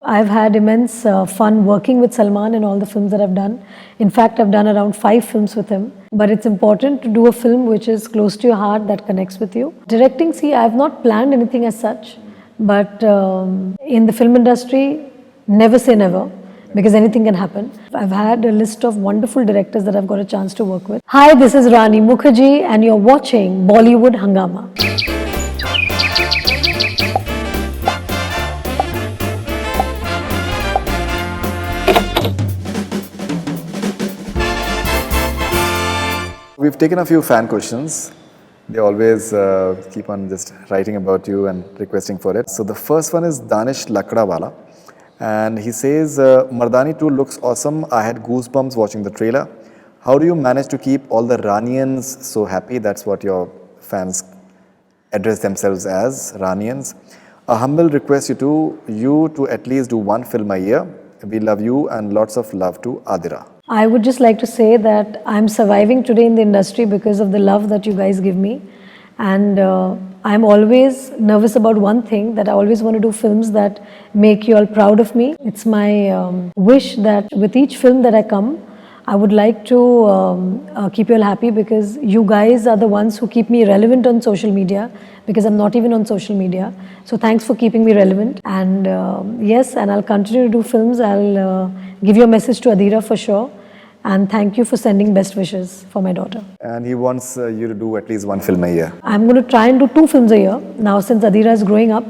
I've had immense fun working with Salman in all the films that I've done. In fact, I've done around 5 films with him. But it's important to do a film which is close to your heart, that connects with you. Directing, see, I've not planned anything as such. But in the film industry, never say never, because anything can happen. I've had a list of wonderful directors that I've got a chance to work with. Hi, this is Rani Mukherjee and you're watching Bollywood Hungama. We've taken a few fan questions. They always keep on just writing about you and requesting for it. So the first one is Danish Lakdawala. And he says, Mardani 2 looks awesome. I had goosebumps watching the trailer. How do you manage to keep all the Ranians so happy? That's what your fans address themselves as, Ranians. A humble request you to at least do one film a year. We love you and lots of love to Adira. I would just like to say that I'm surviving today in the industry because of the love that you guys give me. And I'm always nervous about one thing, that I always want to do films that make you all proud of me. It's my wish that with each film that I come, I would like to keep you all happy, because you guys are the ones who keep me relevant on social media, because I'm not even on social media. So thanks for keeping me relevant. And yes, and I'll continue to do films. I'll give you a message to Adira for sure. And thank you for sending best wishes for my daughter. And he wants you to do at least one film a year. I'm going to try and do 2 films a year. Now since Adira is growing up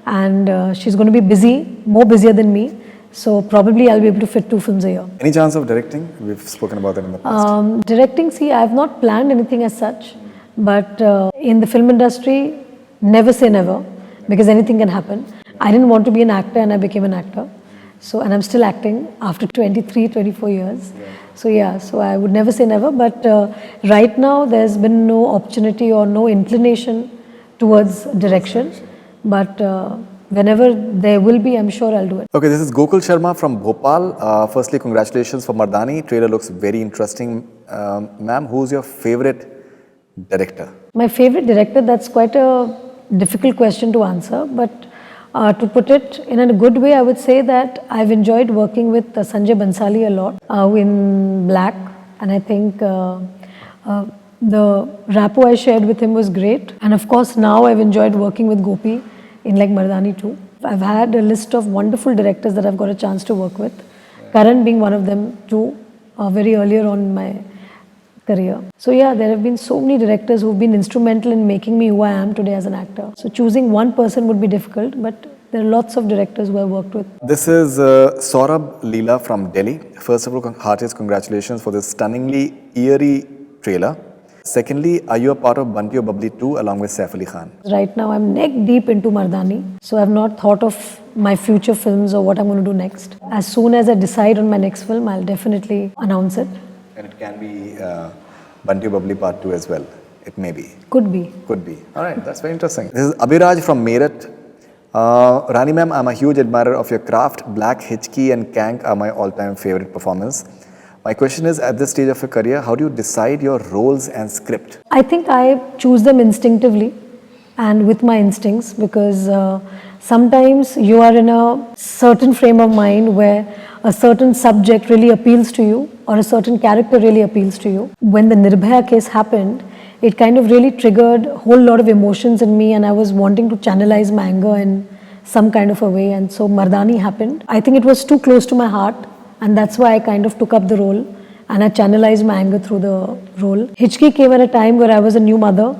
and she's going to be busy, more busier than me. So probably I'll be able to fit 2 films a year. Any chance of directing? We've spoken about that in the past. Directing, see, I have not planned anything as such. But in the film industry, never say never, because anything can happen. I didn't want to be an actor and I became an actor. So, and I'm still acting after 23, 24 years. So yeah, so I would never say never, but right now there's been no opportunity or no inclination towards direction. But whenever there will be, I'm sure I'll do it. Okay, this is Gokul Sharma from Bhopal. Firstly, congratulations for Mardani. Trailer looks very interesting. Ma'am, who's your favorite director? My favorite director, that's quite a difficult question to answer, but to put it in a good way, I would say that I've enjoyed working with Sanjay Bansali a lot in Black, and I think the rapport I shared with him was great. And of course, now I've enjoyed working with Gopi in like Mardani 2. I've had a list of wonderful directors that I've got a chance to work with, Karan being one of them too, very earlier on in my career. So yeah, there have been so many directors who've been instrumental in making me who I am today as an actor. So choosing one person would be difficult, but there are lots of directors who I've worked with. This is Saurabh Leela from Delhi. First of all, heartiest congratulations for this stunningly eerie trailer. Secondly, are you a part of Bunty or Bubbly 2 along with Saif Ali Khan? Right now, I'm neck deep into Mardani. So I've not thought of my future films or what I'm going to do next. As soon as I decide on my next film, I'll definitely announce it. And it can be Bunty or Bubbly Part 2 as well. It may be. Could be. Could be. All right, that's very interesting. This is Abhiraj from Meerut. Rani ma'am, I'm a huge admirer of your craft. Black, Hitchki and Kank are my all-time favorite performance. My question is, at this stage of your career, how do you decide your roles and script? I think I choose them instinctively and with my instincts, because sometimes you are in a certain frame of mind where a certain subject really appeals to you or a certain character really appeals to you. When the Nirbhaya case happened, it kind of really triggered a whole lot of emotions in me, and I was wanting to channelize my anger in some kind of a way, and so Mardani happened. I think it was too close to my heart, and that's why I kind of took up the role and I channelized my anger through the role. Hitchki came at a time where I was a new mother.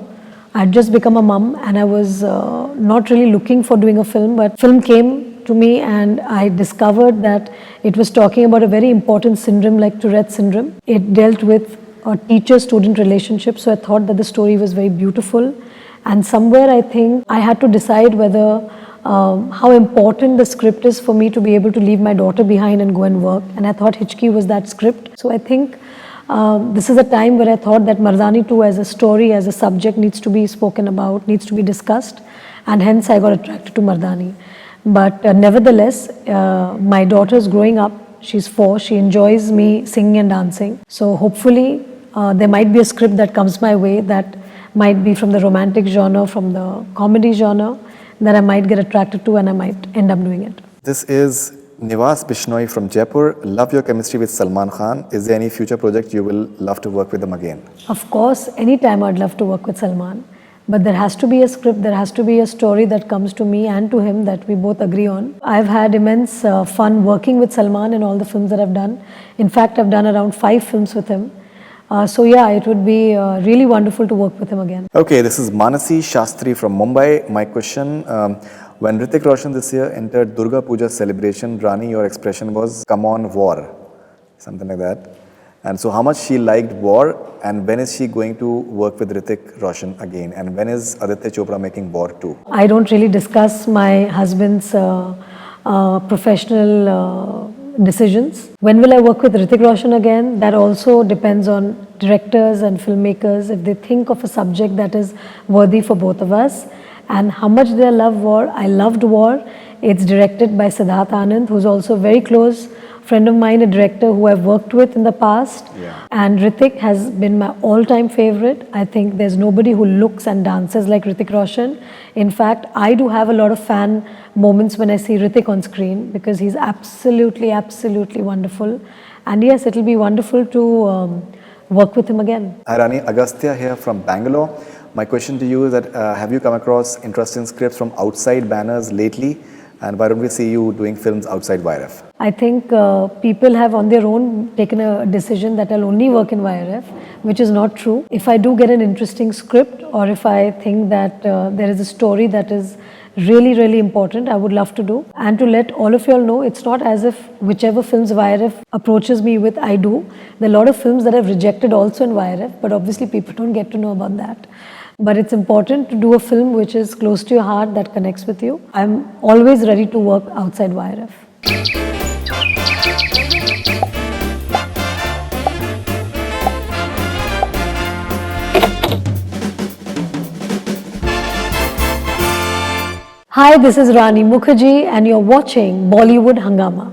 I had just become a mum and I was not really looking for doing a film, but film came to me and I discovered that it was talking about a very important syndrome like Tourette syndrome. It dealt with a teacher-student relationship, so I thought that the story was very beautiful. And somewhere I think I had to decide whether how important the script is for me to be able to leave my daughter behind and go and work. And I thought Hitchki was that script. So I think this is a time where I thought that Mardani 2 as a story, as a subject needs to be spoken about, needs to be discussed. And hence I got attracted to Mardani. But nevertheless, my daughter is growing up. She's 4. She enjoys me singing and dancing. So hopefully there might be a script that comes my way that might be from the romantic genre, from the comedy genre, that I might get attracted to and I might end up doing it. This is Nivas Bishnoi from Jaipur. Love your chemistry with Salman Khan. Is there any future project you will love to work with him again? Of course, anytime I'd love to work with Salman. But there has to be a script, there has to be a story that comes to me and to him that we both agree on. I've had immense fun working with Salman in all the films that I've done. In fact, I've done around 5 films with him. So yeah, it would be really wonderful to work with him again. Okay, this is Manasi Shastri from Mumbai. My question, when Hrithik Roshan this year entered Durga Puja celebration, Rani, your expression was, come on war, something like that. And so how much she liked war, and when is she going to work with Hrithik Roshan again? And when is Aditya Chopra making War 2? I don't really discuss my husband's professional decisions. When will I work with Hrithik Roshan again? That also depends on directors and filmmakers, if they think of a subject that is worthy for both of us, and how much they love war. I loved War. It's directed by Siddharth Anand, who's also a very close friend of mine, a director who I've worked with in the past. Yeah. And Hrithik has been my all-time favorite. I think there's nobody who looks and dances like Hrithik Roshan. In fact, I do have a lot of fan moments when I see Hrithik on screen, because he's absolutely, absolutely wonderful. And yes, it'll be wonderful to work with him again. Hi Rani, Agastya here from Bangalore. My question to you is that have you come across interesting scripts from outside banners lately? And why don't we see you doing films outside YRF? I think people have on their own taken a decision that I'll only work in YRF, which is not true. If I do get an interesting script, or if I think that there is a story that is really, really important, I would love to do. And to let all of you all know, it's not as if whichever films YRF approaches me with, I do. There are a lot of films that I've rejected also in YRF, but obviously people don't get to know about that. But it's important to do a film which is close to your heart, that connects with you. I'm always ready to work outside YRF. Hi, this is Rani Mukherjee and you're watching Bollywood Hungama.